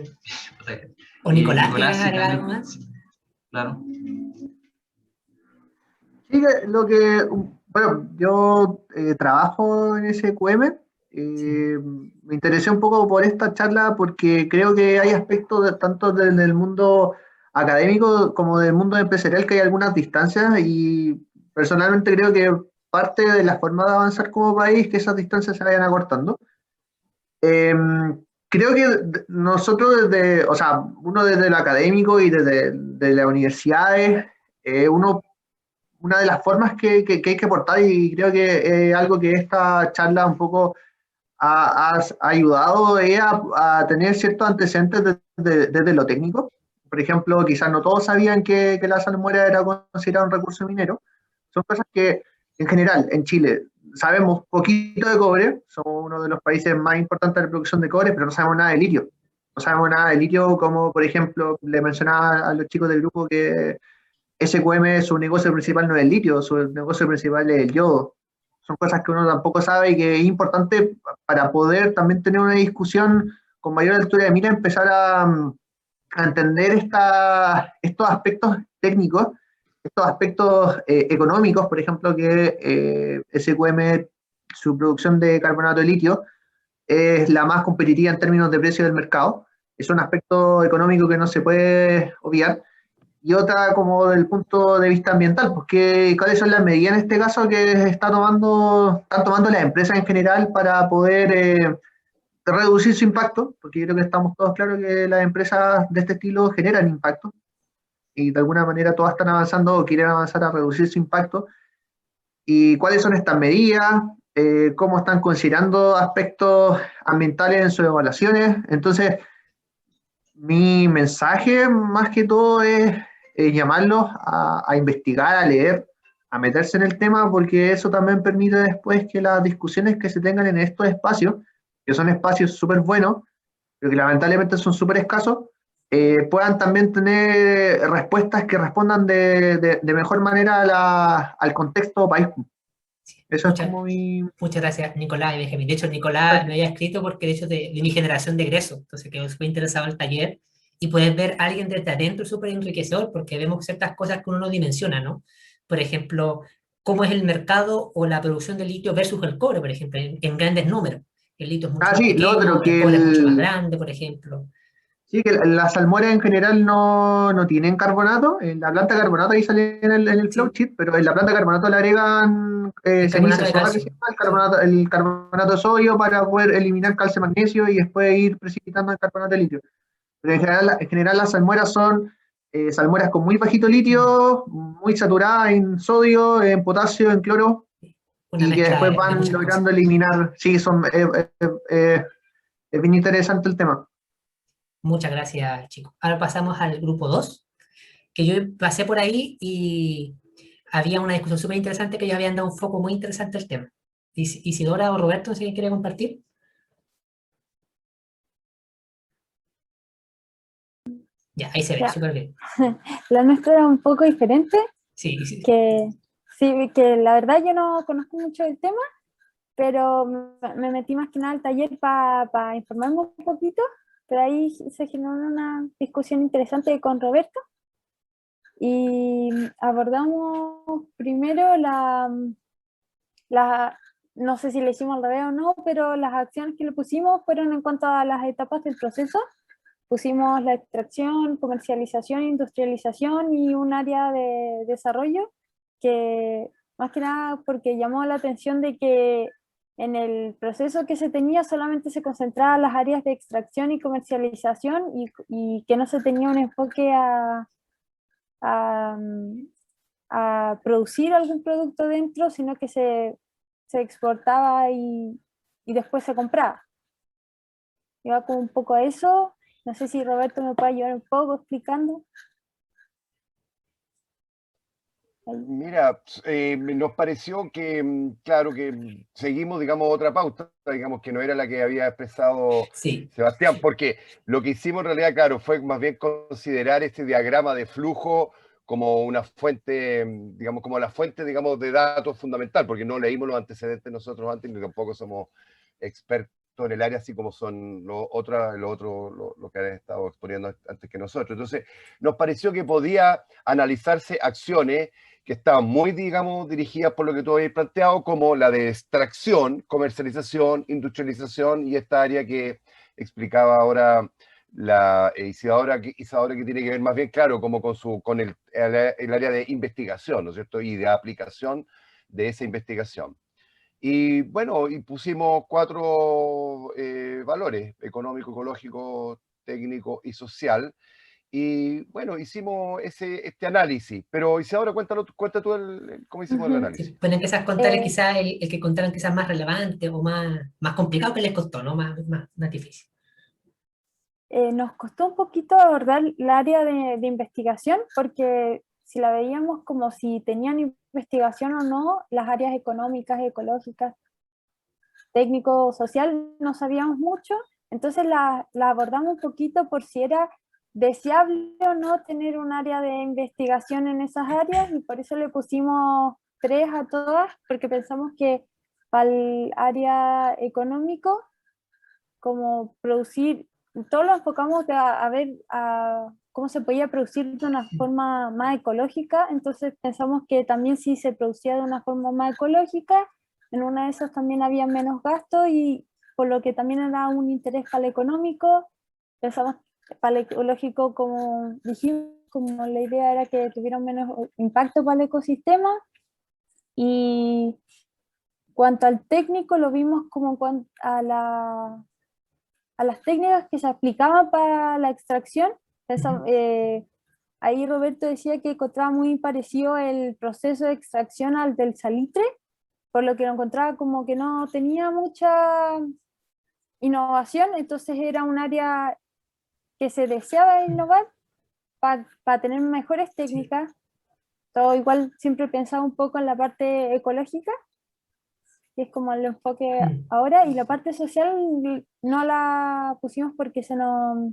Nicolás, Nicolás, ¿quieres agregar algo más? Claro. Sí, bueno, yo trabajo en SQM. Me interesé un poco por esta charla porque creo que hay aspectos tanto del mundo académico como del mundo empresarial que hay algunas distancias, y personalmente creo que parte de la forma de avanzar como país que esas distancias se vayan acortando. Creo que nosotros o sea, uno desde lo académico y desde las universidades, una de las formas que hay que aportar, y creo que es algo que esta charla un poco ha ayudado, es a tener ciertos antecedentes desde lo técnico. Por ejemplo, quizás no todos sabían que la salmuera era considerada un recurso minero. Son cosas que, en general, en Chile sabemos poquito de cobre, somos uno de los países más importantes de la producción de cobre, pero no sabemos nada de litio. no sabemos nada de litio, como por ejemplo le mencionaba a los chicos del grupo que SQM, su negocio principal no es el litio, su negocio principal es el yodo. Son cosas que uno tampoco sabe y que es importante para poder también tener una discusión con mayor altura de mira, empezar a entender estos aspectos técnicos, estos aspectos económicos, por ejemplo, que SQM, su producción de carbonato de litio, es la más competitiva en términos de precio del mercado. Es un aspecto económico que no se puede obviar. Y otra como del punto de vista ambiental, porque cuáles son las medidas en este caso que están tomando las empresas en general para poder reducir su impacto, porque yo creo que estamos todos claros que las empresas de este estilo generan impacto y de alguna manera todas están avanzando o quieren avanzar a reducir su impacto. ¿Y cuáles son estas medidas? ¿Cómo están considerando aspectos ambientales en sus evaluaciones? Entonces, mi mensaje más que todo es llamarlos a investigar, a leer, a meterse en el tema, porque eso también permite después que las discusiones que se tengan en estos espacios, que son espacios súper buenos, pero que lamentablemente son súper escasos, puedan también tener respuestas que respondan de mejor manera al contexto país. Eso es como mi... Muchas gracias, Nicolás y Benjamín. De hecho, Nicolás me había escrito porque de hecho de mi generación de egreso, entonces quedó súper interesado en el taller y poder ver a alguien desde adentro es súper enriquecedor porque vemos ciertas cosas que uno no dimensiona, ¿no? Por ejemplo, cómo es el mercado o la producción de litio versus el cobre, por ejemplo, en grandes números. El litio es mucho más sí, pequeño, lo otro, el que cobre es mucho más grande, por ejemplo. sí, que las salmueras en general no tienen carbonato. En la planta de carbonato ahí sale en el Sí, flowchart, pero en la planta de carbonato le agregan el carbonato ceniza de soda, que calcio. se llama el carbonato de sodio para poder eliminar calcio y magnesio y después ir precipitando el carbonato de litio. Pero en general las salmueras son salmueras con muy bajito litio, muy saturadas en sodio, en potasio, en cloro, Una y que mezcla después de van muchas cosas. logrando eliminar. Sí, es bien interesante el tema. Muchas gracias, chicos. Ahora pasamos al grupo 2 que yo pasé por ahí y había una discusión súper interesante que ellos habían dado un foco muy interesante al tema. Isidora o Roberto, no sé quién quiere compartir. Ya, ahí se ve, Ya. súper bien. La nuestra era un poco diferente, Sí, sí. que sí, que la verdad yo no conozco mucho el tema, pero me metí más que nada al taller para informarme un poquito, pero ahí se generó una discusión interesante con Roberto y abordamos primero no sé si le hicimos al revés o no, pero las acciones que le pusimos fueron en cuanto a las etapas del proceso. Pusimos la extracción, comercialización, industrialización y un área de desarrollo que más que nada porque llamó la atención de que en el proceso que se tenía solamente se concentraban las áreas de extracción y comercialización y que no se tenía un enfoque a, a producir algún producto dentro, sino que se exportaba y después se compraba. Iba como un poco a eso. No sé si Roberto me puede ayudar un poco explicando. Mira, nos pareció que, claro, que seguimos, digamos, otra pauta, digamos, que no era la que había expresado Sí, Sebastián, porque lo que hicimos en realidad, claro, fue más bien considerar este diagrama de flujo como una fuente, digamos, como la fuente, digamos, de datos fundamental, porque no leímos los antecedentes nosotros antes, ni tampoco somos expertos en el área, así como son lo que han estado exponiendo antes que nosotros. Entonces, nos pareció que podía analizarse acciones que estaban muy, digamos, dirigidas por lo que tú habías planteado, como la de extracción, comercialización, industrialización y esta área que explicaba ahora la Isadora, que tiene que ver más bien, claro, como con el área de investigación, ¿no es cierto? Y de aplicación de esa investigación. Y bueno, y pusimos 4 valores: económico, ecológico, técnico y social. Y bueno, hicimos este análisis, pero Isadora, cuenta tú cómo hicimos el sí. análisis. Pueden empezar a contarles quizás el que contaron quizás más relevante o más complicado que les costó, ¿no? Más difícil. Nos costó un poquito abordar el área de investigación, porque si la veíamos como si tenían investigación o no, las áreas económicas, ecológicas, técnico, social, no sabíamos mucho. Entonces la abordamos un poquito por si era deseable o no tener un área de investigación en esas áreas, y por eso le pusimos 3 a todas, porque pensamos que para el área económico, como producir, todo lo enfocamos a ver cómo se podía producir de una forma más ecológica. Entonces pensamos que también si se producía de una forma más ecológica, en una de esas también había menos gasto, y por lo que también era un interés para el económico. Pensamos para el ecológico, como dijimos, como la idea era que tuviera menos impacto para el ecosistema. Y cuanto al técnico, lo vimos como a las técnicas que se aplicaban para la extracción. Ahí Roberto decía que encontraba muy parecido el proceso de extracción al del salitre, por lo que lo encontraba como que no tenía mucha innovación. Entonces era un área que se deseaba innovar para tener mejores técnicas. Todo igual, siempre pensaba un poco en la parte ecológica, que es como el enfoque ahora, y la parte social no la pusimos porque no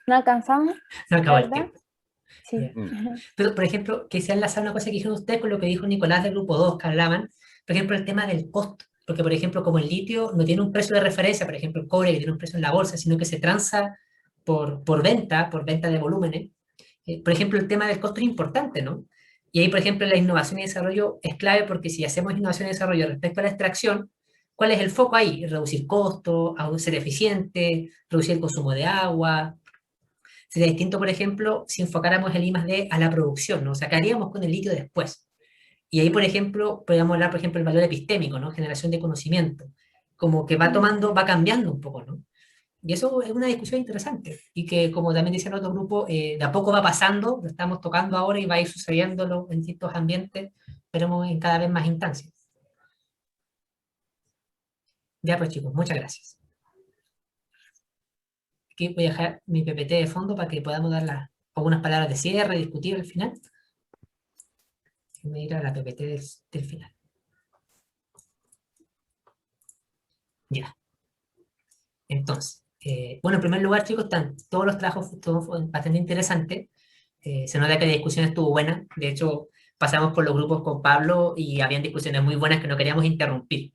alcanzamos, No la acabó el verdad. tiempo. Sí. Pero, por ejemplo, quisiera enlazar una cosa que dijeron ustedes con lo que dijo Nicolás del grupo 2, que hablaban, por ejemplo, el tema del costo. Porque, por ejemplo, como el litio no tiene un precio de referencia, por ejemplo, el cobre que tiene un precio en la bolsa, sino que se transa por venta de volúmenes. Por ejemplo, el tema del costo es importante, ¿no? Y ahí, por ejemplo, la innovación y desarrollo es clave, porque si hacemos innovación y desarrollo respecto a la extracción, ¿cuál es el foco ahí? Reducir costos, ser eficiente, reducir el consumo de agua. Sería distinto, por ejemplo, si enfocáramos el I+D a la producción, ¿no? O sea, ¿qué haríamos con el litio después? Y ahí, por ejemplo, podríamos hablar, por ejemplo, del valor epistémico, ¿no? Generación de conocimiento. Como que va cambiando un poco, ¿no? Y eso es una discusión interesante, y que, como también dice el otro grupo, de a poco va pasando, lo estamos tocando ahora y va a ir sucediéndolo en distintos ambientes, esperemos en cada vez más instancias. Ya pues, chicos, muchas gracias. Aquí voy a dejar mi PPT de fondo para que podamos dar algunas palabras de cierre y discutir al final. Voy a ir a la PPT del final. Ya. Entonces, bueno, en primer lugar, chicos, están todos los trabajos, todo bastante interesante. Se nota que la discusión estuvo buena. De hecho, pasamos por los grupos con Pablo y habían discusiones muy buenas que no queríamos interrumpir.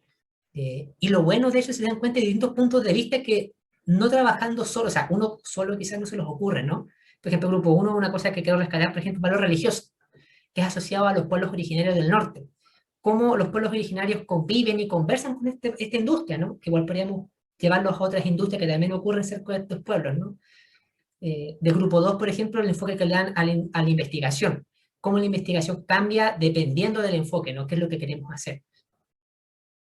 Y lo bueno de eso, se dan cuenta de distintos puntos de vista que no trabajando solo, o sea, uno solo quizás no se los ocurre, ¿no? Por ejemplo, grupo 1, una cosa que quiero rescatar, por ejemplo, valor religioso, que es asociado a los pueblos originarios del norte. Cómo los pueblos originarios conviven y conversan con esta industria, ¿no? Que igual podríamos llevarlos a otras industrias que también ocurren cerca de estos pueblos, ¿no? De grupo 2, por ejemplo, el enfoque que le dan a la investigación. Cómo la investigación cambia dependiendo del enfoque, ¿no? ¿Qué es lo que queremos hacer?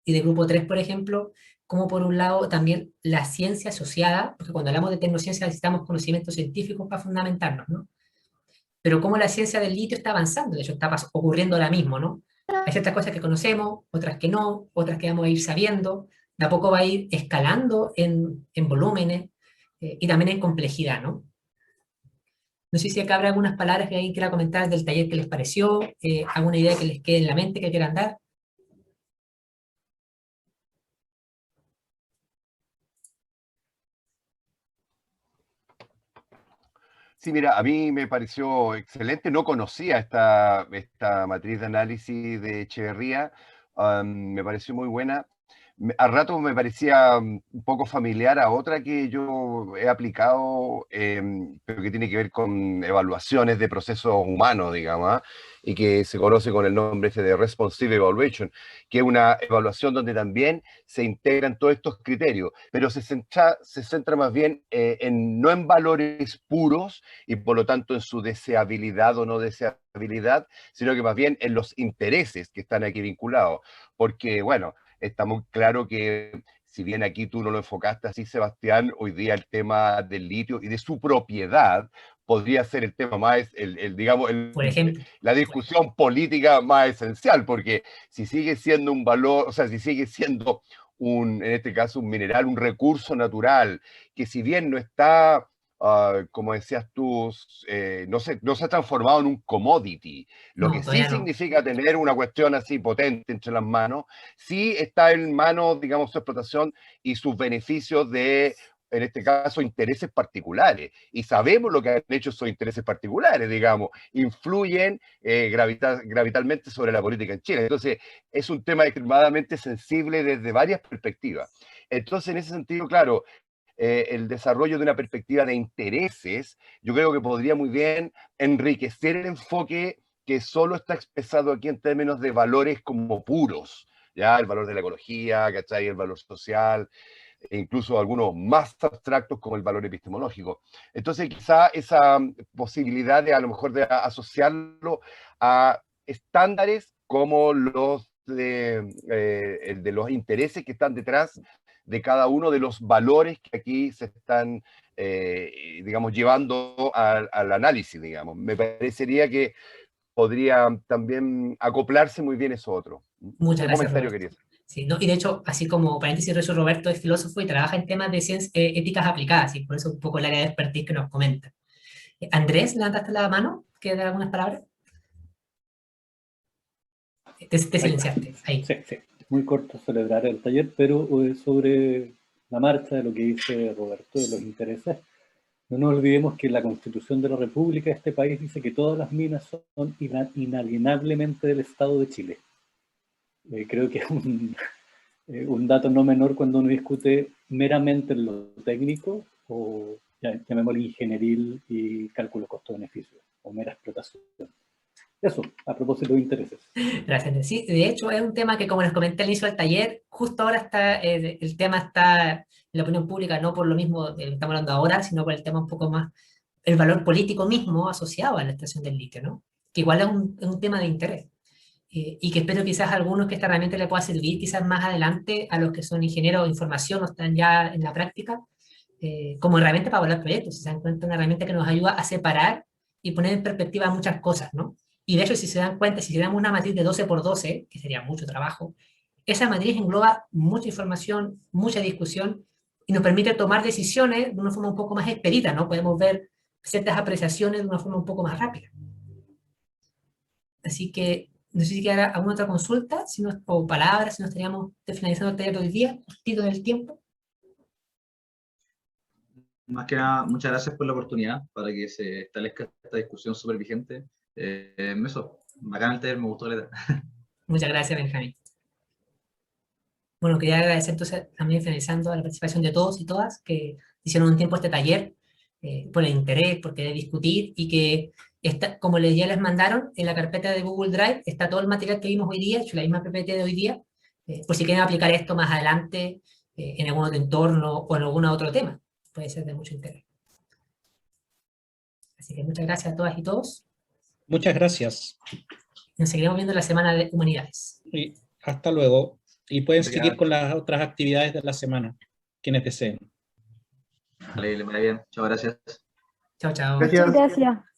Y de grupo 3, por ejemplo, como por un lado también la ciencia asociada, porque cuando hablamos de tecnociencia necesitamos conocimientos científicos para fundamentarnos, ¿no? Pero cómo la ciencia del litio está avanzando, de hecho está ocurriendo ahora mismo, ¿no? Hay ciertas cosas que conocemos, otras que no, otras que vamos a ir sabiendo, de a poco va a ir escalando en volúmenes y también en complejidad, ¿no? No sé si acá habrá algunas palabras que alguien quiera comentar del taller que les pareció, alguna idea que les quede en la mente que quieran dar. Sí, mira, a mí me pareció excelente, no conocía esta matriz de análisis de Echeverría, me pareció muy buena. A rato me parecía un poco familiar a otra que yo he aplicado, pero que tiene que ver con evaluaciones de procesos humanos, digamos, ¿ah? Y que se conoce con el nombre de Responsive Evaluation, que es una evaluación donde también se integran todos estos criterios, pero se centra más bien no en valores puros y por lo tanto en su deseabilidad o no deseabilidad, sino que más bien en los intereses que están aquí vinculados. Porque, bueno, está muy claro que, si bien aquí tú no lo enfocaste así, Sebastián, hoy día el tema del litio y de su propiedad podría ser el tema más, digamos, Por ejemplo, la discusión política más esencial, porque si sigue siendo un valor, o sea, si sigue siendo en este caso, un mineral, un recurso natural, que si bien no está, como decías tú, no se ha transformado en un commodity, lo no, que sí todavía no. significa tener una cuestión así potente entre las manos, sí está en manos, digamos, su explotación y sus beneficios de en este caso, intereses particulares, y sabemos lo que han hecho esos intereses particulares, digamos, influyen gravitalmente sobre la política en Chile. Entonces, es un tema extremadamente sensible desde varias perspectivas. Entonces, en ese sentido, claro, el desarrollo de una perspectiva de intereses, yo creo que podría muy bien enriquecer el enfoque que solo está expresado aquí en términos de valores como puros, ¿ya? El valor de la ecología, ¿cachai? El valor social, e incluso algunos más abstractos como el valor epistemológico. Entonces, quizá esa posibilidad de a lo mejor de asociarlo a estándares como los de los intereses que están detrás de cada uno de los valores que aquí se están, digamos, llevando al análisis, digamos. Me parecería que podría también acoplarse muy bien eso otro. Muchas Ese gracias, comentario Roberto. quería hacer. Sí, ¿no? Y de hecho, así como paréntesis, Roberto es filósofo y trabaja en temas de éticas aplicadas, y por eso un poco el área de expertise que nos comenta. Andrés, ¿levantaste la mano? ¿Quieres dar algunas palabras? Te silenciaste, ahí. Sí, sí. Muy corto celebrar el taller, pero sobre la marcha de lo que dice Roberto, de los intereses, no nos olvidemos que la Constitución de la República de este país dice que todas las minas son inalienablemente del Estado de Chile. Creo que es un dato no menor cuando uno discute meramente en lo técnico, o llamémoslo ingenieril y cálculo costo-beneficio, o mera explotación. Eso, a propósito de intereses. Gracias, Andrés. Sí, de hecho, es un tema que, como les comenté al inicio del taller, justo ahora está, el tema está en la opinión pública, no por lo mismo que estamos hablando ahora, sino por el tema un poco más, el valor político mismo asociado a la extracción del litio, ¿no? Que igual es un tema de interés. Y que espero quizás a algunos que esta herramienta le pueda servir quizás más adelante a los que son ingenieros de información o están ya en la práctica, como herramienta para evaluar proyectos. Si se dan cuenta, una herramienta que nos ayuda a separar y poner en perspectiva muchas cosas, ¿no? Y de hecho, si se dan cuenta, si damos una matriz de 12 por 12, que sería mucho trabajo, esa matriz engloba mucha información, mucha discusión, y nos permite tomar decisiones de una forma un poco más expedita, ¿no? Podemos ver ciertas apreciaciones de una forma un poco más rápida. Así que, no sé si queda alguna otra consulta, o palabras, si nos estaríamos finalizando el taller de hoy día, justito del tiempo. Más que nada, muchas gracias por la oportunidad para que se establezca esta discusión súper vigente. Eso, bacán el taller, me gustó la idea. Muchas gracias, Benjamín. Bueno, quería agradecer entonces también finalizando la participación de todos y todas que hicieron un tiempo este taller, por el interés, por querer discutir, y que está, como ya les mandaron, en la carpeta de Google Drive está todo el material que vimos hoy día, hecho la misma PPT de hoy día, por si quieren aplicar esto más adelante en algún otro entorno o en algún otro tema. Puede ser de mucho interés. Así que muchas gracias a todas y todos. Muchas gracias. Nos seguiremos viendo la semana de humanidades. Y hasta luego. Y pueden Obrigado. seguir con las otras actividades de la semana, quienes deseen. Vale, le vaya bien. Chao, gracias. Chao, chao. Gracias. Gracias.